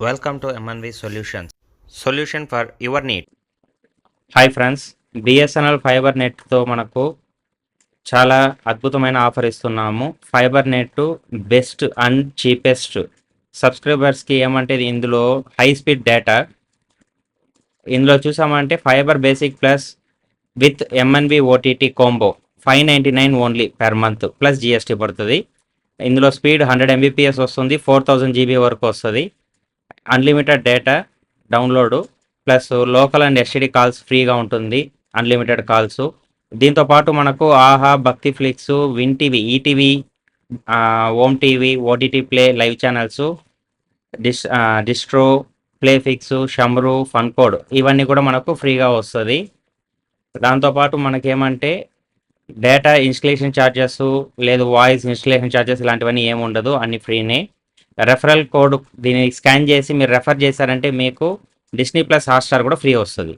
Welcome to MNV Solutions. Solution for your need. Hi friends, BSNL fibre నెట్తో మనకు చాలా అద్భుతమైన ఆఫర్ ఇస్తున్నాము. Fibre net best and cheapest. సబ్స్క్రైబర్స్కి ఏమంటే ఇందులో హై స్పీడ్ డేటా. ఇందులో చూసామంటే fibre basic plus with MNV OTT combo $599 only per month plus GST పడుతుంది. ఇందులో స్పీడ్ 100 MBPS వస్తుంది, 4000 GB వరకు వస్తుంది. Unlimited data download plus local and STD calls ఫ్రీగా ఉంటుంది, అన్లిమిటెడ్ కాల్స్. దీంతోపాటు మనకు Aha, Bhakti Flix, Win TV, ETV, Om TV, OTT Play, live channels, Distro, Play Fix, Shemaroo, Fun Code ఇవన్నీ కూడా మనకు ఫ్రీగా వస్తుంది. దాంతోపాటు మనకేమంటే డేటా ఇన్స్టలేషన్ ఛార్జెస్ లేదు, వాయిస్ ఇన్స్టలేషన్ ఛార్జెస్ ఇలాంటివన్నీ ఏమి ఉండదు, అన్ని ఫ్రీనే. రెఫరల్ కోడ్ దీన్ని స్కాన్ చేసి మీరు రెఫర్ చేశారంటే మీకు డిస్నీ ప్లస్ హాట్స్టార్ కూడా ఫ్రీ వస్తుంది.